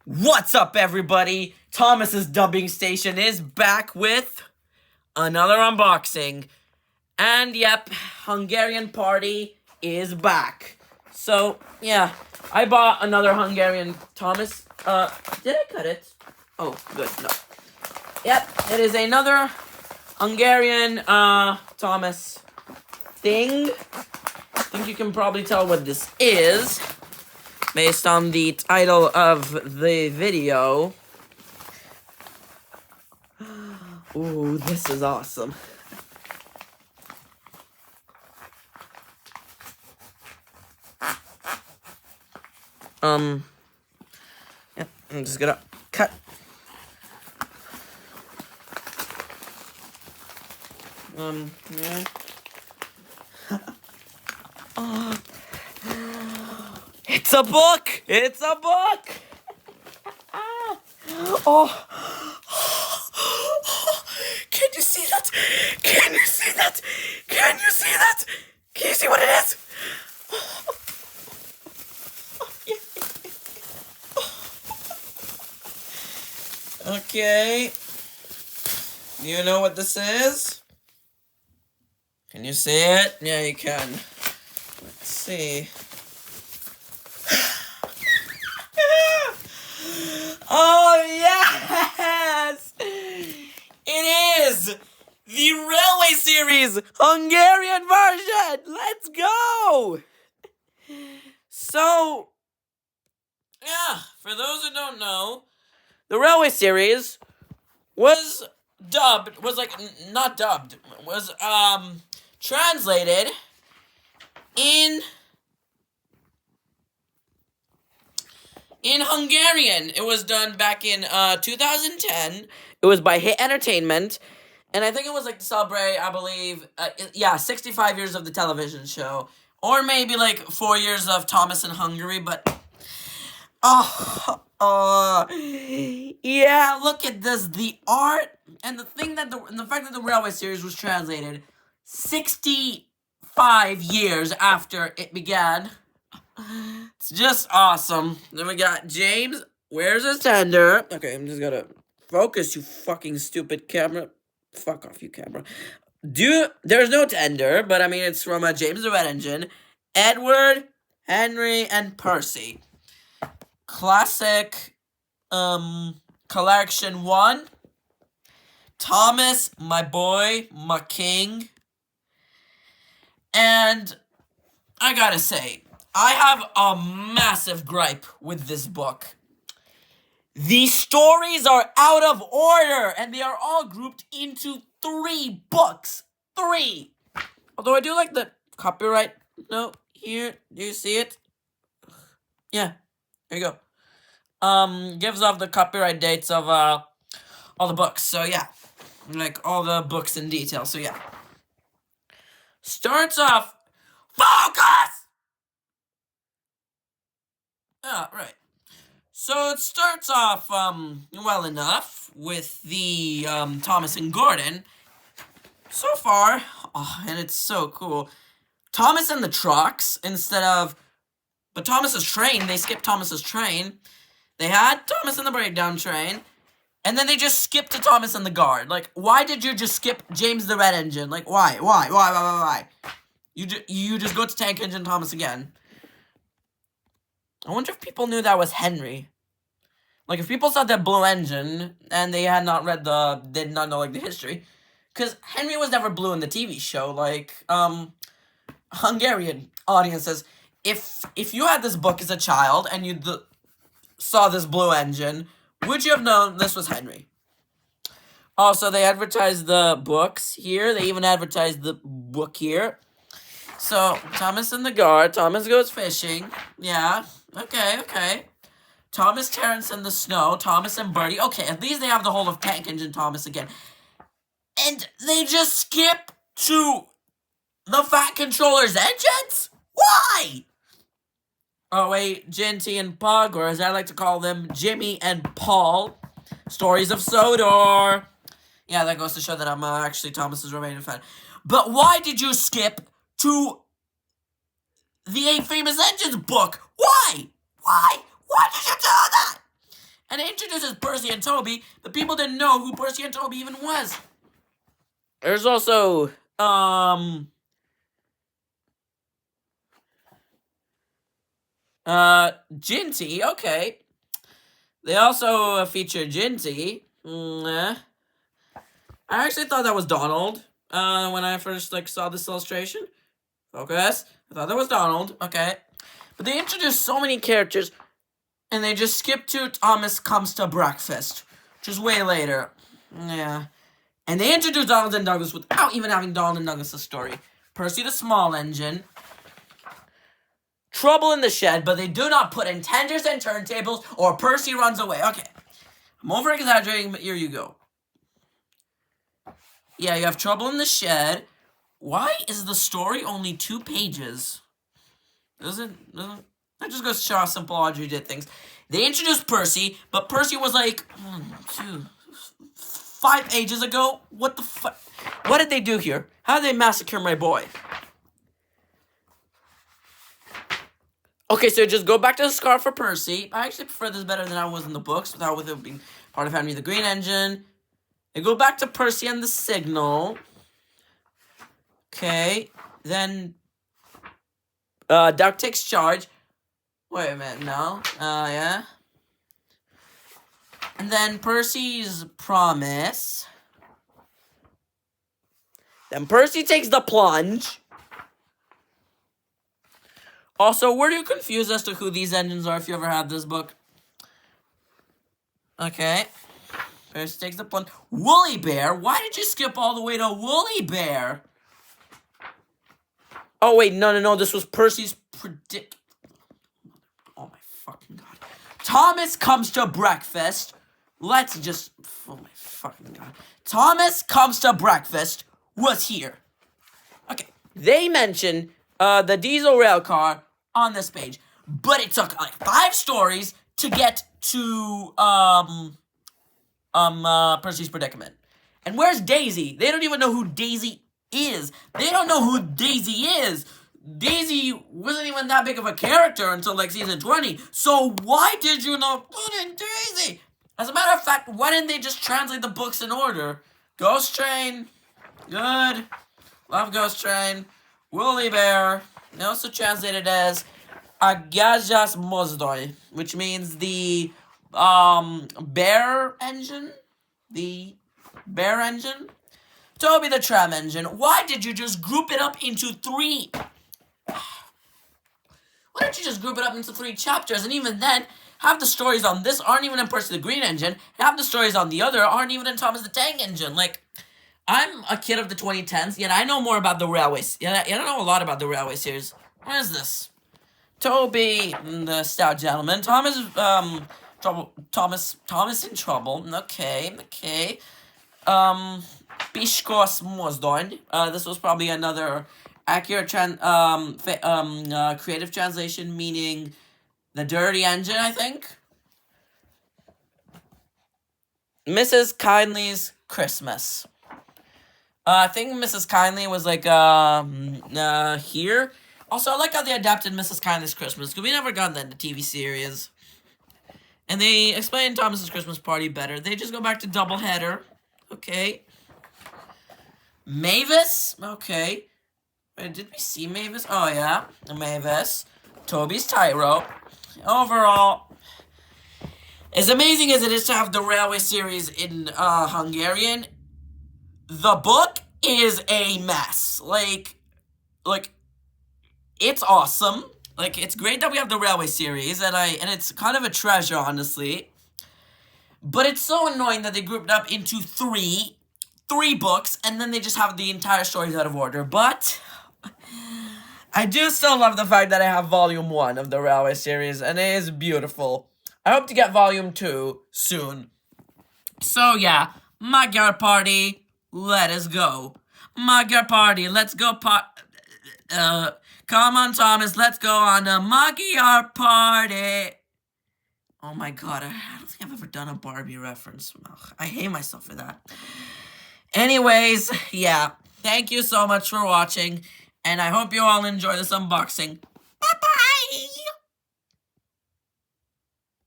What's up, everybody? Thomas's dubbing station is back with another unboxing. And yep, Hungarian Party is back. So, yeah, I bought another Hungarian Thomas. Did I cut it? Oh, good, no. Yep, it is another Hungarian, Thomas thing. I think you can probably tell what this is based on the title of the video. Ooh, this is awesome. Yeah, I'm just gonna cut. Yeah. It's a book! It's a book! Oh. Can you see that? Can you see that? Can you see that? Can you see what it is? Okay. Do you know what this is? Can you see it? Yeah, you can. Let's see. Oh, yes! It is the Railway Series Hungarian version! Let's go! So, yeah, for those who don't know, the Railway Series was translated in Hungarian. It was done back in 2010. It was by Hit Entertainment, and I think it was like to celebrate, I believe, 65 years of the television show, or maybe like 4 years of Thomas in Hungary. But yeah, look at this, the art and the fact that the Railway Series was translated 65 years after it began. It's just awesome. Then we got James. Where's his tender? Okay, I'm just gonna focus, you fucking stupid camera. Fuck off, you camera. There's no tender, but I mean, it's from James the Red Engine, Edward, Henry, and Percy. Classic, collection 1. Thomas, my boy, my king. And I gotta say, I have a massive gripe with this book. The stories are out of order, and they are all grouped into 3 books. 3! Although I do like the copyright note here. Do you see it? Yeah, there you go. Gives off the copyright dates of, all the books. So, yeah. Like, all the books in detail. So, yeah. Starts off... Focus! Ah, right. So it starts off, well enough with the, Thomas and Gordon. So far, and it's so cool. Thomas and the trucks, but Thomas's train, they skipped Thomas's train. They had Thomas and the breakdown train, and then they just skipped to Thomas and the guard. Like, why did you just skip James the Red Engine? Like, why? You just go to Tank Engine Thomas again. I wonder if people knew that was Henry. Like, if people saw that blue engine, and they had not read did not know, like, the history. Because Henry was never blue in the TV show. Like, Hungarian audiences, if you had this book as a child, and you saw this blue engine, would you have known this was Henry? Also, they advertised the books here. They even advertised the book here. So, Thomas and the guard. Thomas goes fishing. Yeah. Okay. Thomas, Terrence in the snow. Thomas and Bertie. Okay, at least they have the whole of Tank Engine Thomas again. And they just skip to the Fat Controller's engines? Why? Oh, wait. Jinty and Pug, or as I like to call them, Jimmy and Paul. Stories of Sodor. Yeah, that goes to show that I'm actually Thomas's Romanian fan. But why did you skip to the 8 Famous Engines book? Why? Why did you do that? And it introduces Percy and Toby, but people didn't know who Percy and Toby even was. There's also, Ginty, okay. They also feature Ginty. I actually thought that was Donald, when I first, saw this illustration. Focus. I thought that was Donald, okay. But they introduced so many characters, and they just skipped to Thomas Comes to Breakfast, which is way later. Yeah. And they introduced Donald and Douglas without even having Donald and Douglas' story. Percy the Small Engine. Trouble in the Shed, but they do not put in tenders and turntables, or Percy runs away. Okay. I'm over-exaggerating, but here you go. Yeah, you have Trouble in the Shed. Why is the story only 2 pages? That just goes to show how simple Audrey did things. They introduced Percy, but Percy was 5 ages ago. What the fuck? What did they do here? How did they massacre my boy? Okay, so just go back to the scar for Percy. I actually prefer this better than I was in the books, without with it being part of Henry the Green Engine. They go back to Percy and the Signal. Okay, then Doug takes charge. Wait a minute, no. Yeah. And then Percy's promise. Then Percy takes the plunge. Also, were you confused as to who these engines are if you ever had this book? Okay. Percy takes the plunge. Woolly Bear? Why did you skip all the way to Woolly Bear? Oh, wait, no, this was Percy's predict... Oh, my fucking God. Thomas Comes to Breakfast. Let's just... Oh, my fucking God. Thomas Comes to Breakfast was here. Okay, they mentioned the diesel rail car on this page, but it took, 5 stories to get to, Percy's predicament. And where's Daisy? They don't even know who Daisy is. They don't know who Daisy is. Daisy wasn't even that big of a character until season 20. So why did you not put in Daisy? As a matter of fact, why didn't they just translate the books in order? Ghost Train. Good. Love Ghost Train. Woolly Bear. They also translated as Agajas Mozdoi, which means the bear engine. The bear engine. Toby the Tram Engine. Why did you just group it up into 3? Why don't you just group it up into 3 chapters? And even then, half the stories on this aren't even in Percy the Green Engine. Half the stories on the other aren't even in Thomas the Tank Engine. I'm a kid of the 2010s, yet I know more about the railways. Yet I know a lot about the railway series. What is this? Toby, the Stout Gentleman. Thomas in Trouble. Okay. Piskos Mozdony. This was probably another accurate creative translation, meaning the dirty engine, I think. Mrs. Kindly's Christmas. I think Mrs. Kindly was here. Also, I like how they adapted Mrs. Kindly's Christmas, because we never got that in the TV series. And they explained Thomas's Christmas Party better. They just go back to Doubleheader. Okay. Mavis. Okay. Wait, did we see Mavis? Oh, yeah. Mavis. Toby's Tightrope. Overall, as amazing as it is to have the railway series in Hungarian, the book is a mess. It's awesome. It's great that we have the railway series, and it's kind of a treasure, honestly. But it's so annoying that they grouped it up into 3 books, and then they just have the entire stories out of order. But I do still love the fact that I have Volume 1 of the railway series, and it is beautiful. I hope to get Volume 2 soon. So yeah, Magyar Party, let us go. Magyar Party, let's go come on, Thomas, let's go on a Magyar Party. Oh my God, I don't think I've ever done a Barbie reference. Ugh, I hate myself for that. Anyways, yeah, thank you so much for watching, and I hope you all enjoy this unboxing.